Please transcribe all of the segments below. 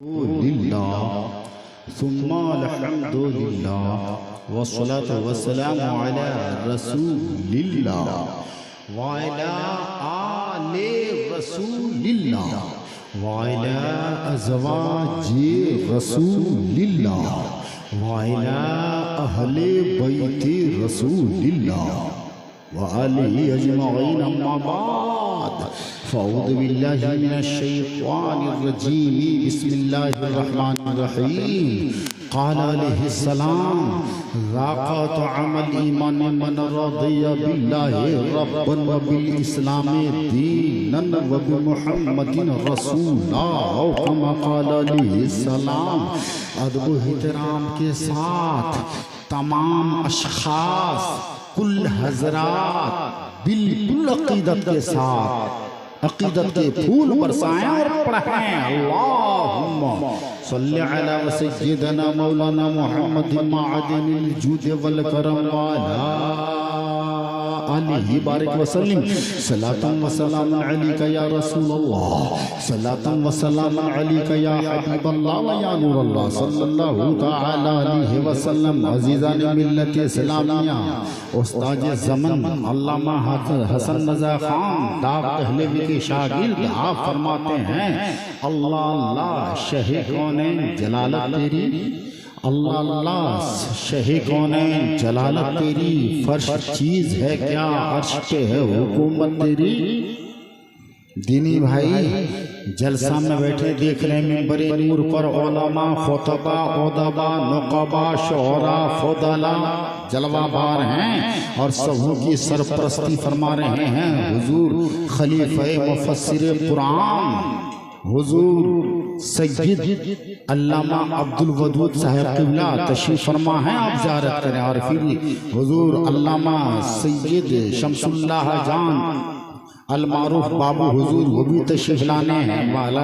लिल्लाह सुम्मा अल्हम्दुलिल्लाह वस्सलातु वस्सलामु अला रसूलिल्लाह व अला आले रसूलिल्लाह व अला अज़वाजि रसूलिल्लाह व अला अहले बैति रसूलिल्लाह व आलिहि अजमईन अम्मा बाद फ़अऊज़ु बिल्लाहि मिनश्शैतानिर्रजीम बिस्मिल्लाहिर्रहमानिर्रहीम क़ाल अलैहिस्सलाम ज़ाक़त अमल ईमान मन रज़िया बिल्लाहि रब्बन व बिल इस्लामी दीनन व बि मुहम्मदिन रसूला कमा क़ाल अलैहिस्सलाम। अदब व एहतराम के साथ तमाम अशख़ास कुल हज़रात बिल्कुल अक़ीदत के साथ अक़ीदत के फूल बरसाएं और पढ़ें अल्लाहुम्मा सल्लि अला सय्यिदना मौलाना मुहम्मदिन मअदिनिल जूद वल करम व अला आलिहि बारिक व सल्लिम सलातन व सलामन अलैका या रसूलल्लाह सलातन व सलामन अलैका या हबीबल्लाह व या नूरल्लाह सल्लल्लाहु तआला अलैहि व सल्लम। अज़ीज़ान मिल्लत इस्लामिया उस्ताद ज़मन अल्लामा हसन रज़ा खान दाग पहलवी के शागिर्द आप फरमाते हैं अल्लाह अल्लाह शहे कौनैन जलालत तेरी, अल्लाह अल्लाह शहे कौनैन जलालत तेरी, फर्श चीज है क्या अर्श पे है हुकूमत तेरी। दीनी भाई जलसा में बैठे देख रहे हैं बड़े नूर पर उलमा खुतबा उदबा नुक़बा शुअरा फुदला जलवाबार हैं और सबों की सरपरस्ती फरमा रहे हैं हुजूर खलीफा मुफस्सिर कुरान हुजूर सय्यद अल्लामा अब्दुल वदूद साहब क़िबला तशरीफ़ फरमा है, आप ज़ियारत करें। और फिर हुजूर अल्लामा सय्यद शमसुल्लाह जान अलमारूफ बाबू हुजूर वो भी तशरीफ लाने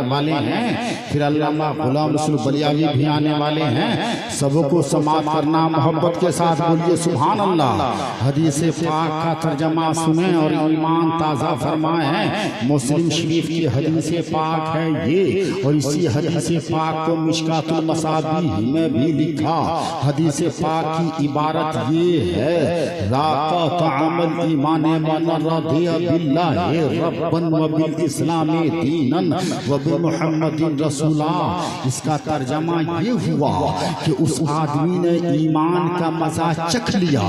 वाले हैं। फिर अल्लामा गुलाम रसूल बलियावी भी आने वाले हैं। सबको समाअत करना मोहब्बत के साथ बोलिए सुभान अल्लाह। हदीस पाक का तर्जमा सुने और ईमान ताज़ा फरमाए हैं। मुस्लिम शरीफ की हदीस पाक है ये, और इसी हदीस पाक को मिशकातुल मसाबीह में भी लिखा। हदीस पाक की इबारत ये है ज़ाक़त अमल ईमान मन रज़िया बिल्लाहि रब्बन व बिल इस्लामी दीनन व बि मुहम्मदिन रसूला। इसका तर्जमा ये हुआ कि उस आदमी ने ईमान का मजा चख लिया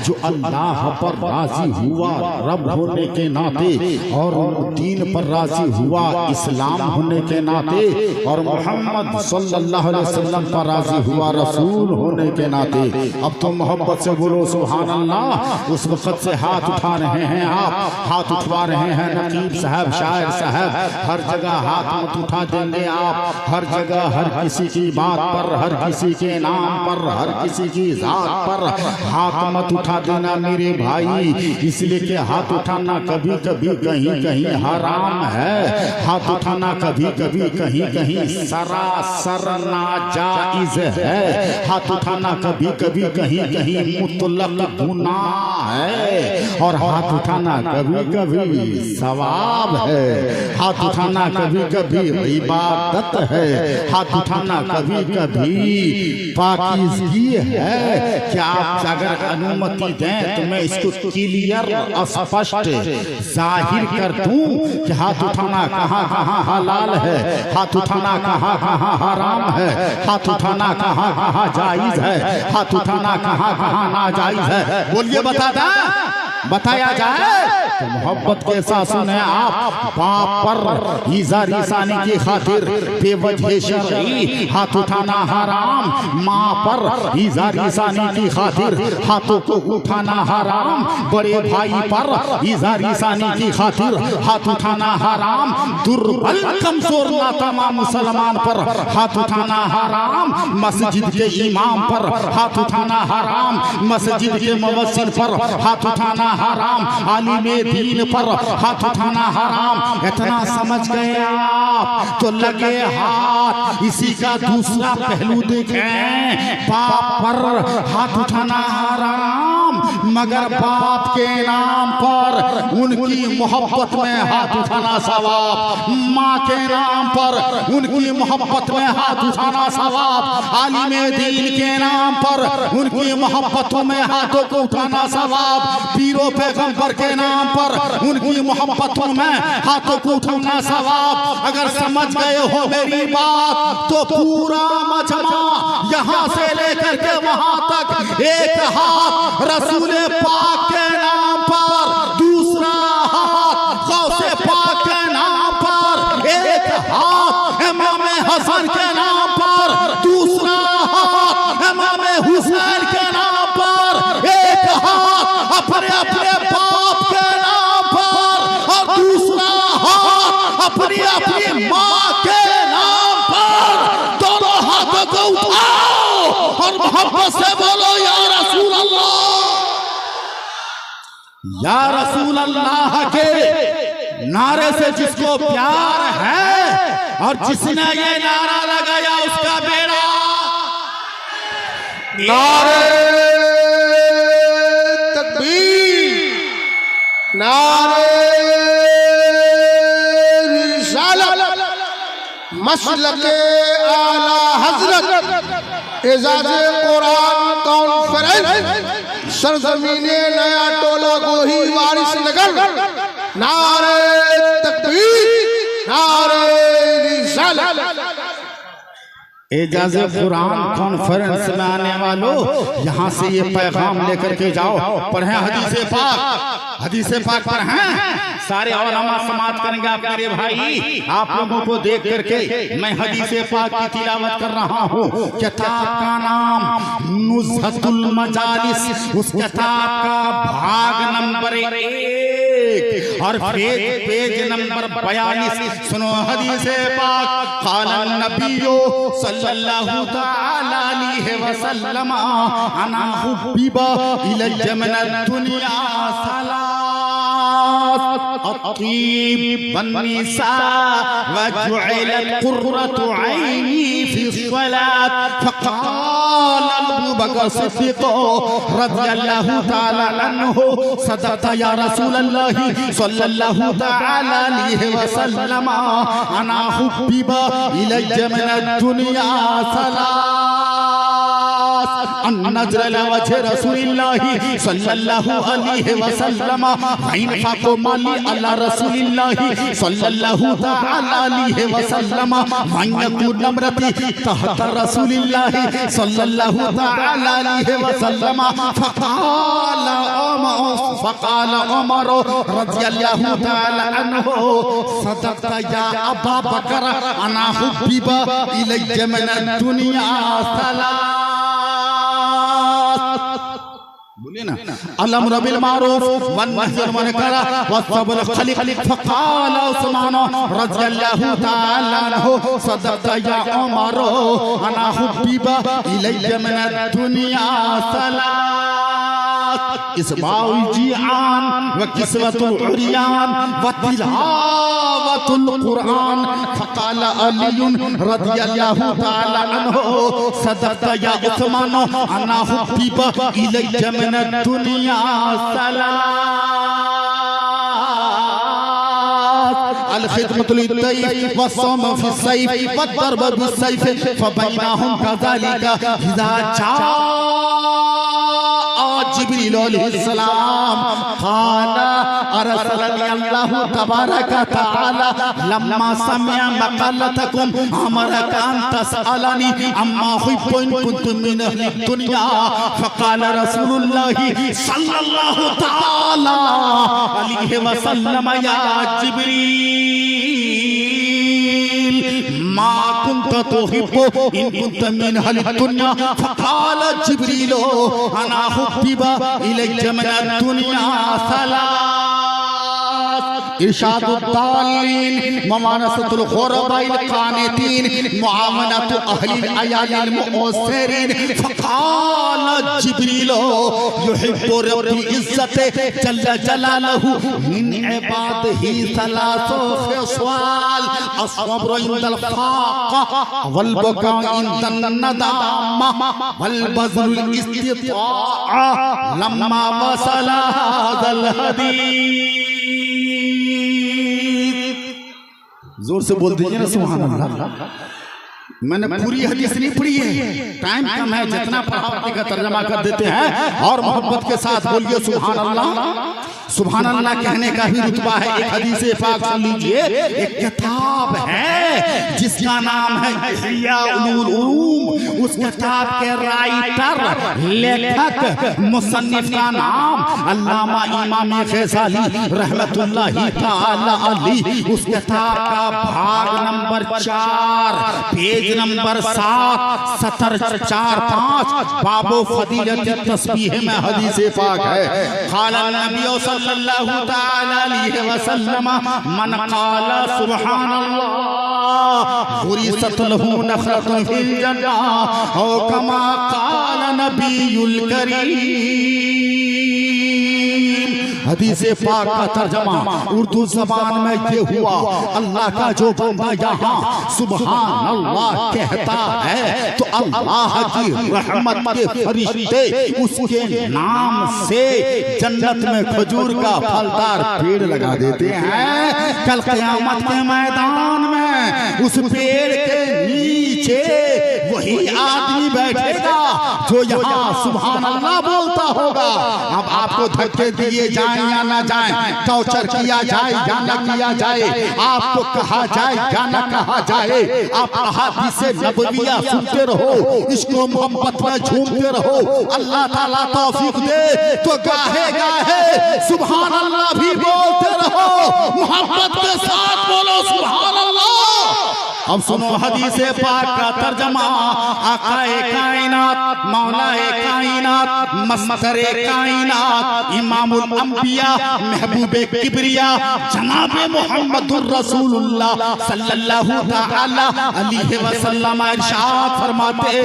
जो अल्लाह पर राजी हुआ रब होने के नाते, और दीन पर राजी हुआ इस्लाम होने के नाते, और मोहम्मद सल्लल्लाहु अलैहि वसल्लम पर राजी हुआ रसूल होने के नाते। अब तो मोहब्बत से बोलो सुभान अल्लाह। उस वक्त से हाथ उठा रहे हैं आप, हाथ उठवा रहे हैं नकीब साहब शायर साहब, हर जगह हाथ मत उठा देंगे आप, हर जगह हर किसी की बात पर, हर किसी के नाम पर, हर किसी की जात पर हाथ मत उठा देना मेरे भाई, इसलिए कि हाथ उठाना कभी कभी कहीं कहीं हराम है। हाथ उठाना कभी कभी कहीं कहीं सरासर नाजायज है। हाथ उठाना कभी कभी कहीं कहीं मुतलक गुनाह है, और हाथ उठाना कभी कभी सवाब है। हाथ उठाना कभी कभी इबादत है। हाथ उठाना कभी कभी पाकीज़गी है। क्या आप अगर अनुमति दें तो मैं इसको क्लियर स्पष्ट जाहिर कर दूं कि हाथ उठाना कहाँ कहाँ हलाल है, हाथ उठाना कहाँ कहाँ हराम है, हाथ उठाना कहाँ कहाँ जायज है, हाथ उठाना कहाँ कहाँ नाजायज है। बोलिए बताया जाए तो मोहब्बत के साथ सुने आप। बाप पर ईज़ा रिसानी की खातिर बेवजह शरई हाथ उठाना हराम, माँ पर ईज़ा रिसानी की खातिर हाथों को उठाना हराम, बड़े भाई पर ईज़ा रिसानी की खातिर हाथ उठाना हराम, दुर्बल कमजोर नातमा मुसलमान पर हाथ उठाना हराम, मस्जिद के इमाम पर हाथ उठाना हराम, मस्जिद के मुवस्सिल पर हाथ उठाना हराम, आलिमे दीन पर हाथ उठाना हराम। इतना समझ गए आप तो लगे हाथ। इसी का दूसरा पहलू देखें, बाप पर हाथ उठाना हराम, मगर बाप के नाम पर उनकी मोहब्बत में हाथ उठाना सवाब, माँ के नाम पर उनकी मोहब्बत में हाथ उठाना सवाब, आलिम दीन के नाम पर उनकी मोहब्बतों में हाथों को उठाना सवाब, पीरों पैगंबर के नाम पर उनकी मोहब्बतों में हाथों को उठाना सवाब। अगर समझ गए हो मेरी बात तो पूरा मजमा यहाँ से लेकर के वहां तक एक हाथ रसूल पाक के नाम पर, दूसरा हाथ गौसे पाक के नाम पर, एक हाथ इमाम हसन के नाम पर, दूसरा हाथ इमाम हुसैन के नाम पर, एक हाथ अपने अपने बाप के नाम पर और दूसरा हाथ अपनी अपनी माँ के नाम पर। दोनों हाथों को उठाओ और मोहब्बत से बोलो या रसूल अल्लाह। या रसूल अल्लाह के नारे से जिसको प्यार है और जिसने ये नारा लगाया उसका बेड़ा नारे तकबीर, नारे रिसालत, मसलके आला हजरत, एजाज़े कुरान कॉन्फ्रेंस, सरजमीने नया टोला गोही वारिस नगर। नारे तकबीर, नारे रिसालत। एजाज़े कुरान कॉन्फ्रेंस में आने वालों, यहाँ से ये पैगाम लेकर के जाओ, पढ़ें हदीस पाक, हदीस पाक पढ़ें। सारे उलमा समात करेंगे आप मेरे भाई, आप लोगों को देख करके मैं हदीस पाक की तिलावत कर रहा हूँ। किताब का नाम नुज़हतुल मजालिस, उस किताब का भाग नंबर 1 और पेज नंबर 42। सुनो हदीस पाक। क़ाला नबियो सल्लल्लाहु तआला अलैहि वसल्लम अना हुब्बिबा इलैया मिनद दुनिया सलास अतीब वन्निसा वजुइलत कुर्रतु ऐनी फी सलात। फ़क़ाल अबू बकर सिद्दीक़ रज़ियल्लाहु तआला अन्हु सदक़त या रसूल अल्लाह सल्लल्लाहु तआला अलैहि वसल्लम अना हुब्बिबा इलैया मिनद दुनिया सलास अन नज़र इला वजहि रसूलिल्लाह सल्लल्लाहु अलैहि वसल्लम वइनफ़ाक़ु माली अला रसूलिल्लाह सल्लल्लाहु तआला अलैहि वसल्लम वयकुन नम्रती तहत रसूलिल्लाह सल्लल्लाहु तआला अलैहि वसल्लम। फ़क़ाल उमर रज़ियल्लाहु तआला अन्हु सदक़त या अबा बकर अना हुब्बिबा इलैया मिनद दुनिया सलास। बोलिए ना, अल-अम्र बिल मारूफ वन-नही अनिल मुनकर वस्सब्र खलिक। फ़क़ाल उस्मान रज़ियल्लाहु तआला अन्हु सदक़त या उमर अना हुब्बिबा इलैया मिनद दुनिया सलास इसबाउल जिआन व किस्वतुल उरियान व तिलावतुल कुरान। फ़क़ाल अली रज़ियल्लाहु तआला अन्हु सदक़त या उस्मान अना हुब्बिबा इलैया मिनद दुनिया सलास अल-खिदमतु लिद-दय्यफ वस्सौम फ़िस-सैफ वद-दर्ब बिस-सैफ फ़बैनहुम कज़ालिका इज़ा जाअ जिब्रील अलैहिस्सलाम क़ाला अरसलनी अल्लाहु तबारक व तआला लम्मा समिअ मक़लतकुम अमरक अन तसअलनी अम्मा हुब्बु इन कुंतुम मिन अहलि दुनिया। फ़क़ाल रसूलुल्लाह सल्लल्लाहु तआला अलैहि वसल्लम या जिब्रील मा कुंत तुहिब्बु इन कुंत मिन अहलि दुनिया। फ़क़ाल जिब्रील अना हुब्बिबा इलैया मिनद दुनिया सलास इरशादुद्दालीन मुमानसतुल खुरबाइल कानितीन मुआवनतु अहलिल अयालिल मुअस्सिरीन फकाल जिब्रील युहिब्बु रब्बी इज्जते जल्ल जलालहु मिन इबादिही सलासो खिस्वाल अस्सब्रु इंदल फाक़ा वल बका इंदन नदामा वल बज़लुल इस्तिताअ लम्मा वसला हाज़ल हदीस। जोर से बोल दीजिए ना सुभान अल्लाह। मैंने पूरी हदीस नहीं पढ़ी है, टाइम कम है, जितना पढ़ा उतने का तर्जमा कर देते हैं। और मोहब्बत के साथ बोलिए सुभान अल्लाह। सुभान अल्लाह कहने का भी रुतबा है। एक हदीस पाक सुन लीजिए। एक किताब है जिसका नाम है इह्या उलूल उलूम। उस किताब के राइटर, लेखक, मुसन्निफ का नाम अल्लामा इमाम ग़ज़ाली रहमतुल्लाहि तआला अलैहि। उस किताब का भाग नंबर 4 पेज नंबर 7 सतर 4-5 बाबो फजीलत तस्बीह में हदीस पाक है। क़ाल नबी सल्लल्लाहु तआला अलैहि वसल्लम मन क़ाला सुब्हानल्लाह गुरिसत लहू नखरतुन फिल जन्नह औ कमा क़ाल नबियुल करीम। हदीस पाक का तर्जमा उर्दू ज़बान में ये हुआ, अल्लाह का जो बंदा यहाँ सुभान अल्लाह कहता है तो अल्लाह की रहमत के फरिश्ते उसके नाम से जन्नत में खजूर का फलदार पेड़ लगा देते हैं। कल क़यामत के मैदान में उस पेड़ के नीचे वही आदमी बैठेगा जो यहाँ सुभान अल्लाह बोलता होगा। अब आपको धक्के दिए जाए या ना जाए, टॉर्चर किया जाए या ना किया जाए, आपको कहा जाए या ना कहा जाए, आप अहादीसे नबविया सुनते रहो, इसको मोहब्बत में झूमते रहो। अल्लाह ताला तौफीक दे तो गाहे गाहे सुभान अल्लाह भी बोलते रहो। मोहब्बत के साथ बोलो सुभान अल्लाह। अब सुनो हदीस पाक का तर्जमा। आकाए कायनात, मौलाए कायनात, मस्तर-ए कायनात, इमामुल अंबिया, महबूबे किबरिया, जनाबे मुहम्मदुर रसूलुल्लाह सल्लल्लाहु तआला अलैहि वसल्लम इरशाद फरमाते,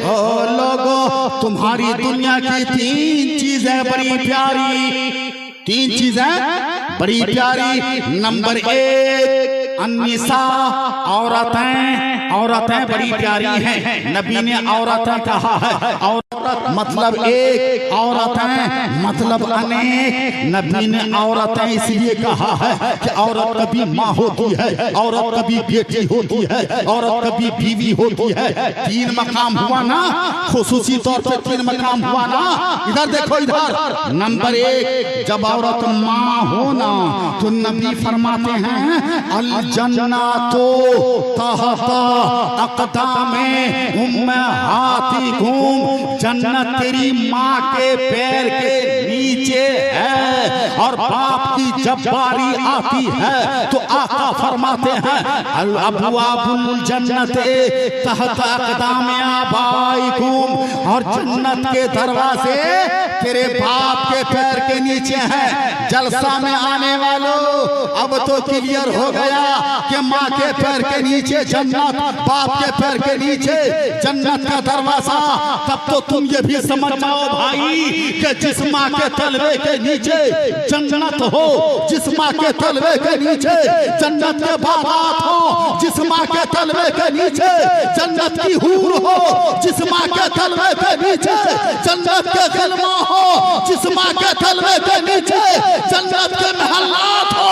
ओ लोगो तुम्हारी दुनिया की 3 चीजें बड़ी प्यारी, 3 चीजें बड़ी प्यारी। नंबर 1 अन्निसा, औरतें बड़ी प्यारी हैं। नबी ने औरतें कहा है, औरत मतलब एक, औरतें मतलब अनेक। नबी ने औरतें इसलिए कहा है कि औरत कभी माँ होती है, औरत कभी बेटी होती है, औरत कभी बीवी होती है। 3 मकाम हुआ ना, खुसूसी तौर पे 3 मकाम हुआ ना। इधर देखो इधर। नंबर 1 जब औरत माँ हो ना तो नबी फरमाते हैं अल जन्नतो तहता अक़दामे उम्महातिकुम, जन्नत तेरी माँ के पैर के नीचे है। और बाप की जब बारी आती है तो आका फरमाते हैं अल अबवाबुल जन्नते तहता अक़दामे आबाइकुम, और जन्नत के दरवाजे तेरे बाप के पैर के नीचे हैं। जलसा में आने वालों अब तो क्लियर हो गया कि माँ के पैर के नीचे जन्नत, बाप के पैर के नीचे जन्नत का दरवाजा। तब तो तुम ये भी समझ जाओ भाई कि जिस माँ के तलवे के नीचे जन्नत हो, जिस माँ के तलवे के नीचे जन्नत के बागात हो, जिस माँ के तलवे के नीचे जन्नत की हूर हो, जिस माँ के तलवे के नीचे जन्नत के गिलमा हो, जिस माँ के तलवे के नीचे जन्नत के महल्लात हो,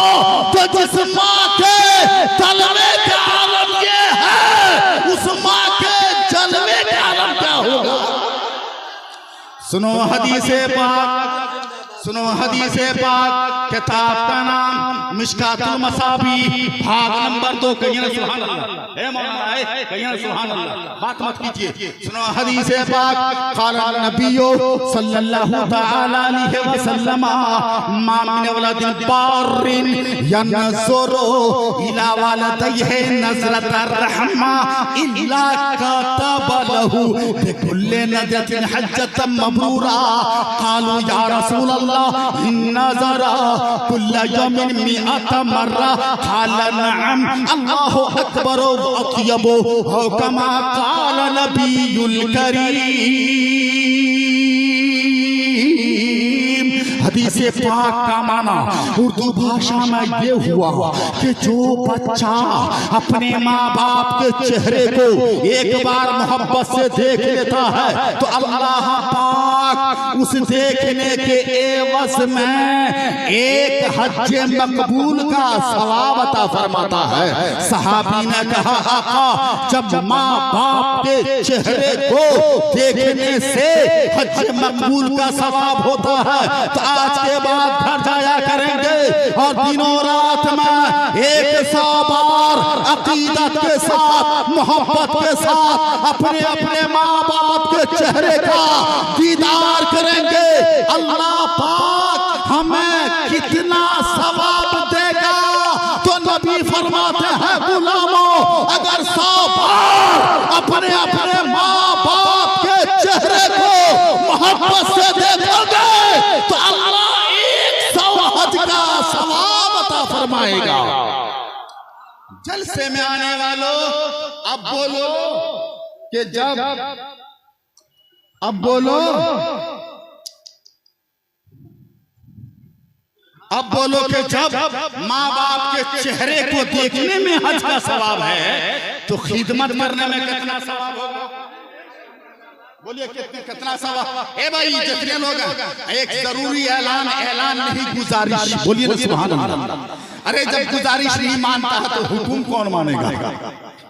तो जिस माँ के तलवे का आलम ये है, उस माँ के जलवे का आलम क्या होगा। सुनो हदीसे पाक, सुनो हदीसे पाक। किताब का नाम मिशकातुल मसाबी, भाग नंबर 2। कहिए सुभान अल्लाह। हे मौलाना कहिए सुभान अल्लाह, बात मत कीजिए। सुनो हदीसे पाक। क़ाल नबियो सल्लल्लाहु तआला अलैहि वसल्लम मा मिन वलदिन बारिन यनज़ुरु इला वलदैहि नज़रतर रहमा इल्ला कतब लहू बिकुल्लि नज़रतिन हज्जतन मबरूरा। क़ालू या रसूलल्लाह अल्लाह नज़रा कुल्ल यौमिन मिअत मर्रा क़ाल नअम अल्लाहु अकबर व अत्यब कमा क़ाल नबियुल करीम। हदीस पाक का माना उर्दू भाषा में ये हुआ कि जो बच्चा अपने माँ बाप के चेहरे को एक बार मोहब्बत से देख लेता है तो अल्लाह पाक उस देखने के एवज में एक हज मकबूल का सवाब अता फरमाता है। सहाबी ने कहा आका जब माँ बाप के चेहरे को देखने से हज मकबूल का सवाब होता है तो आज के बाद घर जाया करेंगे और दिनों रात में 100 बार अकीदत के साथ मोहब्बत के साथ अपने अपने माँ बाप के चेहरे का दीदार करेंगे। अल्लाह पाक हमें कितना सवाब देगा। तो नबी फरमाते हैं गुलामों अगर 100 बार अपने अपने माँ बाप के चेहरे को मोहब्बत से देखोगे तो अल्लाह 100 हज का सवाब अता फरमाएगा। जलसे में आने वालों अब बोलो कि जब अब बोलो कि जब माँ बाप के चेहरे को देखने में हज का सवाब है तो खिदमत करने में कितना सवाब होगा? बोलिए कितना सवाब? ए भाई जितने लोग एक जरूरी ऐलान नहीं गुजारिश। बोलिए ना सुभान अल्लाह। अरे जब गुजारिश नहीं मानता है तो हुकुम कौन मानेगा?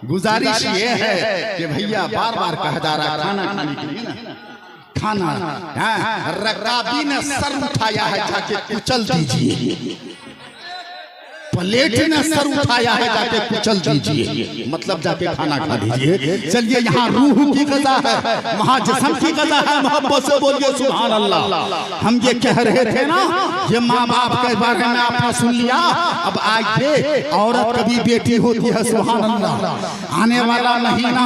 गुजारिश ये है कि भैया बार बार कहा जा रहा है खाना खाने के लिए ना खाना रकाबी ने सर उठाया है जाके कुचल दीजिए। प्लेट ने सर उठाया है जाके कुचल दीजिए मतलब जाके खाना खा लीजिए। चलिए यहाँ रूह की ग़ज़ा है वहाँ जिस्म की ग़ज़ा है। मोहब्बत से बोलिए सुभान अल्लाह। हम ये कह रहे थे ना ये माँ बाप के बारे में आपने सुन लिया। अब आइए औरत कभी बेटी होती है सुभान अल्लाह। आने वाला महीना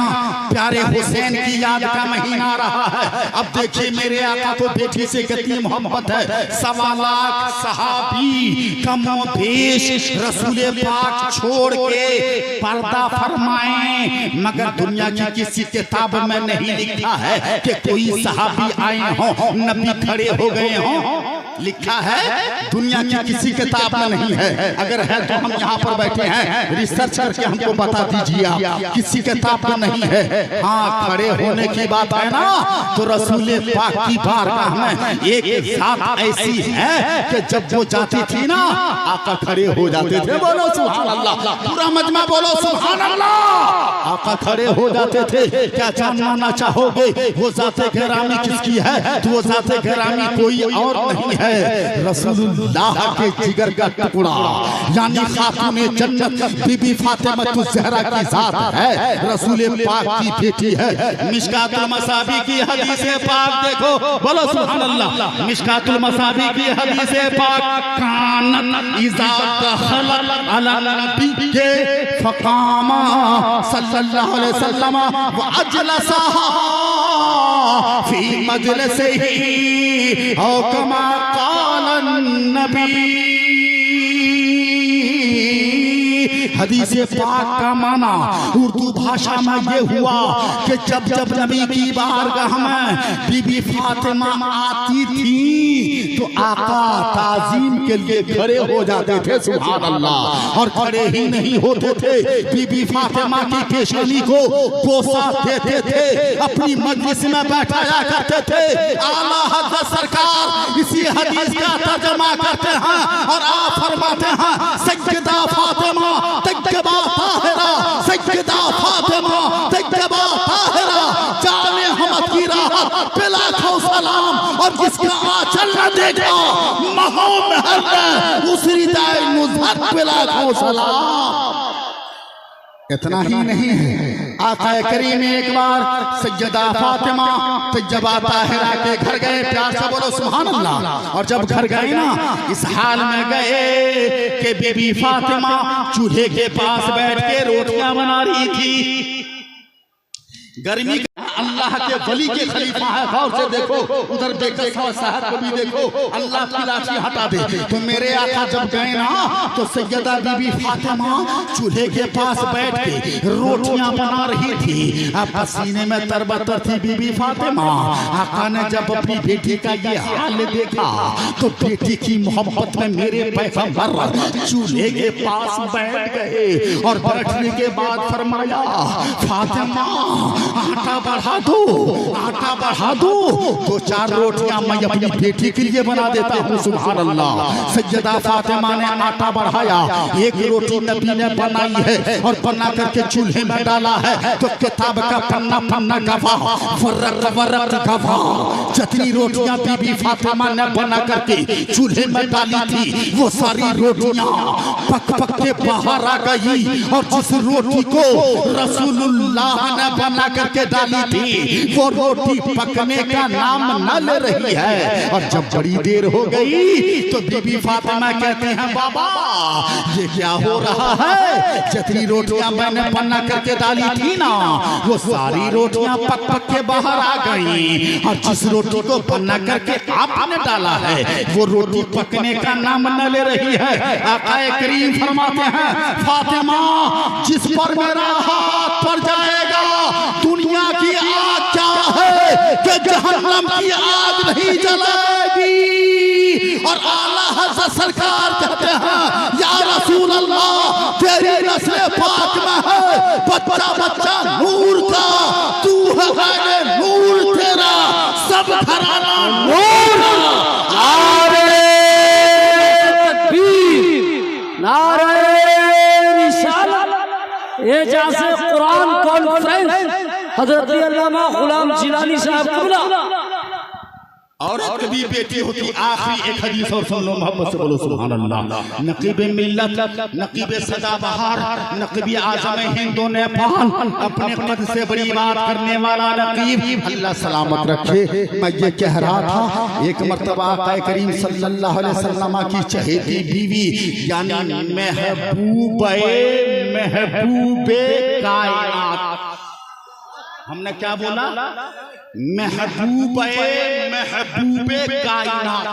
प्यारे हुसैन की याद का महीना रहा है। अब देखिए मेरे आका को बेटी से कितनी मोहब्बत है। 1.25 लाख सहाबी कमो बेश रसूले पाक छोड़ के पर्दा फरमाए मगर दुनिया की किसी किताब में नहीं लिखा है कि कोई सहाबी आए हो नबी खड़े हो गए हो। लिखा है दुनिया की किसी किताब में नहीं है। अगर है तो हम यहाँ पर बैठे हैं रिसर्च करके हमको बता दीजिए आप किसी किताब में नहीं है। हाँ खड़े होने की बात है ना तो रसूले पाक की बारगाह में एक साथ ऐसी है कि जब वो जाती थी ना आका खड़े हो जाते थे। बोलो सुभान अल्लाह। पूरा मजमा बोलो सुभान अल्लाह। आका खड़े हो जाते थे। क्या जानना चाहोगे वो ज़ाते गिरामी किसकी है? तो वो ज़ाते गिरामी कोई और नहीं है रसूलुल्लाह के जिगर का टुकड़ा यानी खातूने जन्नत बीबी फातिमा ज़हरा की ज़ात है। रसूल पाक की बेटी है। मिशकातुल मसाबी की हदीस पाक देखो बोलो सुभान अल्लाह। मिशकातुल मसाबी की हदीस पाक कानत इज़ा दखल अला नबी के फकामा सल्लल्लाहु अलैहि वसल्लम व अजलसहा फी मजलिसिही औ कमा क़ाल नबी। हदीस पाक का माना उर्दू भाषा में ये हुआ कि जब जब नबी की बारगाह में बीबी फातिमा आती थी तो आका ताज़ीम के लिए खड़े हो जाते थे सुभान अल्लाह। और खड़े ही नहीं होते थे बीबी फातिमा की पेशानी को बोसा देते थे अपनी मजलिस में बैठाया करते थे। आला हज़रत सरकार इसी हदीस का तर्जुमा करते हैं और आप फरमाते हैं सैयदा फातिमा तैयबा ताहिरा सैयदा फातिमा तैयबा ताहिरा जाने हमत की राहत पे लाखों सलाम और जिसका आंचल न देखा महो महल में उसरी दाए नुज़हत पे लाखों सलाम। इतना ही नहीं है आका करीम एक बार सैयदा फातिमा तैयबा ताहिरा के घर गए। प्यार से बोलो सुभान अल्लाह। और जब घर गए ना इस हाल में गए कि बीबी फातिमा चूल्हे के पास बैठ के रोटियां बना रही थी। गर्मी अल्लाह के वली के खलीफा है, गौर से देखो, उधर बेकसवा साहब को भी देखो, अल्लाह की लाठी हटा दे। तो मेरे आका जब गए ना तो सैयदा बीबी फातिमा चूल्हे के पास बैठ के रोटियां बना रही थी। अब पसीने में तरबतर थी बीबी फातिमा। आका ने जब अपनी बेटी का ये हाल देखा तो बेटी की मोहब्बत में मेरे पैगंबर चूल्हे के पास बैठ गए और बैठने के बाद फरमाया, फातिमा आटा बढ़ा दो, आटा बढ़ा दो, 2-4 रोटियां मैं अपनी बेटी के लिए बना देता हूँ। सुभान अल्लाह। सैयदा फातिमा ने आटा बढ़ाया, एक रोटी नबी ने बनाई है और बना करके चूल्हे में डाला है। तो किताब का पन्ना पन्ना गवाह, फर्रक फर्रक गवाह, जितनी रोटियां बीबी फातिमा ने बना करके चूल्हे में डाली थी वो सारी रोटियां पक पक के बाहर आ गई। और जिस रोटी को रसूलुल्लाह ने बना करके डाली थी वो रोटी पकने का नाम न ले रही है। और जब बड़ी देर हो गई तो बीबी फातिमा कहते हैं, बाबा ये क्या हो रहा है? जितनी रोटियां मैंने बना करके डाली थी ना वो सारी रोटियां पक पक के बाहर आ गई। और जिस रोटी को बना करके आपने डाला है वो रोटी पकने का नाम न ले रही है। आका करीम फरमाते हैं, फातिमा जिस पर मेरा हाथ पड़ जाएगा दुनिया की आग क्या है कि जहन्नम की आग नहीं जलाएगी। और आला हज़रत सरकार कहते हैं, या रसूल अल्लाह तेरी नस्ल पाक में है बच्चा बच्चा नूर का, तू है नूर तेरा सब घराना नूर। नारे रिसालत एजाज़ कुरान कॉन्फ्रेंस हज़रत अल्लामा गुलाम जिलानी साहब क़िबला। औरत कभी बेटी होती। आखिरी एक हदीस और सुन लो, मोहब्बत से बोलो सुभान अल्लाह। नकीब मिल्लत, नकीब सदाबहार, नकीब आज़म हिंदो नेपाल, अपने कद से बड़ी बात करने वाला नकीब, अल्लाह सलामत रखे। मैं ये कह रहा था, एक मर्तबा आक़ा करीम सल्लल्लाहु अलैहि वसल्लम की चहेती बीवी यानी महबूबे कायनात, हमने क्या बोला? महबूबे कायनात,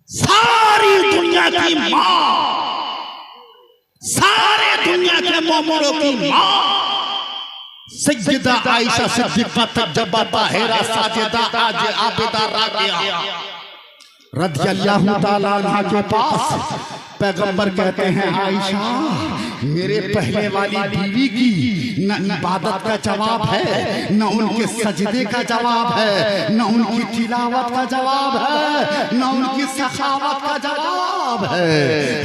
सारी दुनिया की माँ, सारे दुनिया के मोमिनों की माँ सैयदा आयशा सिद्दीक़ा तज्जबा ताहिरा साजिदा आज आबिदा राकिया रज़ियल्लाहु ताला अन्हा के पास पैगंबर कहते हैं, आयशा मेरे पहले वाली बीवी की न इबादत का जवाब है, न उनके सजदे का जवाब है, न उनकी तिलावत का जवाब है, न उनकी सखावत का जवाब है।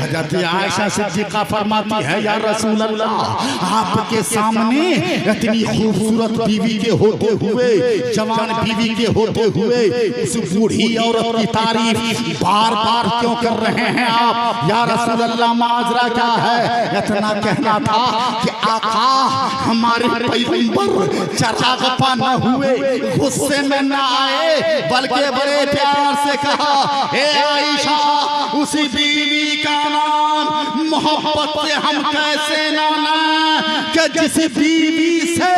हज़रत आयशा सिद्दीक़ा फरमाती है, या रसूल अल्लाह आपके सामने इतनी खूबसूरत बीवी के होते हुए, जवान बीवी के होते हुए उस बूढ़ी औरत की तारीफ बार बार क्यों कर रहे हैं आप? या रसूल अल्लाह माजरा क्या है? इतना कहना था कि आका हमारे पैगंबर चरागपा न हुए, गुस्से में न आए, बल्कि बड़े प्यार से कहा, हे आयशा उसी बीवी का नाम मोहब्बत से हम कैसे ना लें कि जिस बीवी से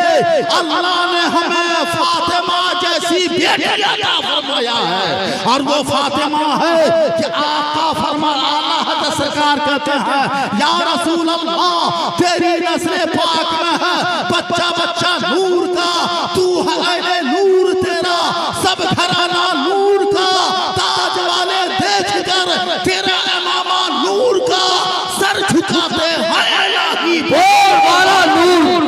अल्लाह ने हमें फातिमा जैसी बेटी अता फरमाया है। और वो फातिमा है कि आका फरमाया, अल्लाह सरकार कहते हैं, या रसूल अल्लाह तेरी नस्ल पाक में है बच्चा बच्चा नूर का, तू है अहले नूर तेरा सब घराना नूर का, ताज वाले देख कर तेरा इमामा नूर का, सर झुकाते हैं इलाही बोल वाला नूर।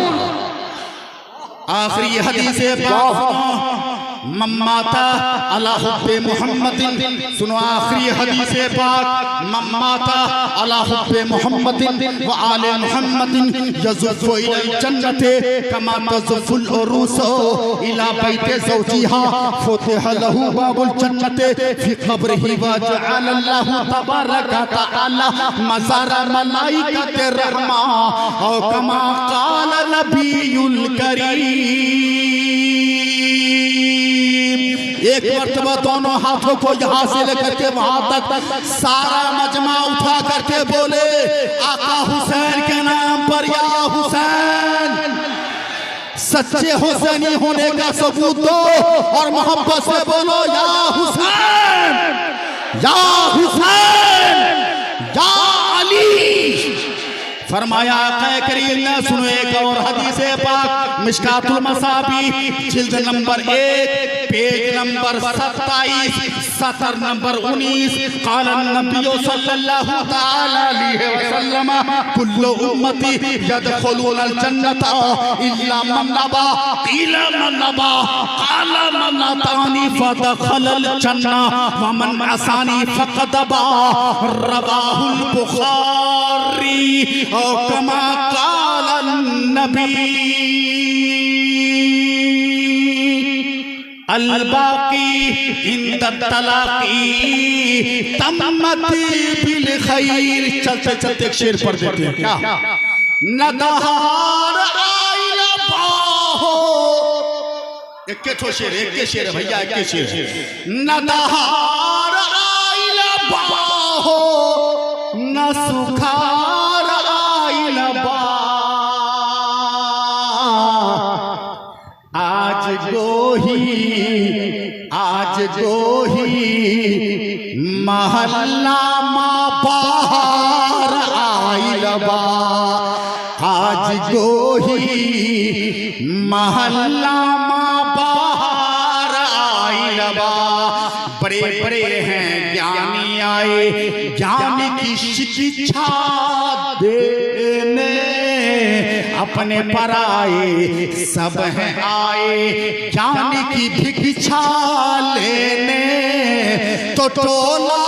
आखिरी हदीस मम्माता अला हुब्बे मुहम्मदिन, सुनो आखिरी हदीस पाक, मम्माता अला हुब्बे मुहम्मदिन व आले मुहम्मदिन यज़ुफ़ु इलल जन्नति कमा तज़ुफ़ुल उरूसु इला बैति ज़ौजिहा फुतिह लहू बाबुल जन्नति फी क़ब्रिही व जअल अल्लाहु तबारक व तआला मज़ारा मलाइकति रहमा औ कमा क़ाल नबियुल करीम। एक मर्तबा दोनों हाथों को यहाँ से लेकर के वहां तक सारा मजमा उठा करके बोले, आका हुसैन के नाम पर या हुसैन। सच्चे हुसैनी होने का सबूत दो और मोहब्बत से बोलो या हुसैन, या हुसैन, या अली। फरमाया आक़ा करीम ने, सुनो एक और हदीस पाक मिशकातुल मसाबी जिल्द नंबर 1 पेज नंबर 27 सतर नंबर 19। क़ाल नबी सल्लल्लाहु तआला अलैहि वसल्लम कुल्लु उम्मती यदखुलूनल जन्नता इल्ला मन अबा क़ील मन अबा क़ाल मन अतानी फदखलल जन्ना व मन असानी फ़क़द अबा। रवाहुल बुखारी और कमा क़ाल नबी। अल-बाक़ी इंद तलाक़ी तम्मत बिल खैर। चलते चलते एक शेर पढ़ देते हैं क्या? नदहार आइला बाहो, एक के शेर है भैया, एक के शेर। नदहार आइला बाहो न सुखार आइला बा। आज गोही महल्ला माँ बाहर आइल बा। आज गोही महल्ला माँ बाहर आइल बा। बड़े बड़े हैं ज्ञानी आए ज्ञान की शिक्षा देने, अपने पराए सब हैं आए ज्ञान की भिक्षा लेने। तो टोला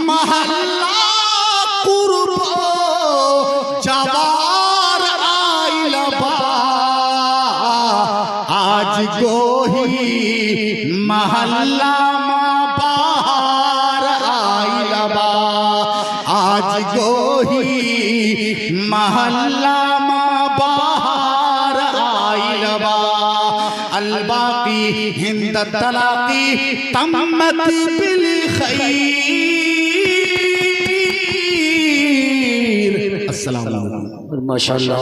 महल्ला कुर्बो जवार आइल बा। आज गोही महल्ला माँ बाहर आइल बा। आज गोही महल्ला माँ बाहर आइल बा। अल-बाक़ी हिंद तलाक़ी तम्मत बिल खैर। अस्सलाम वालेकुम। माशाअल्लाह।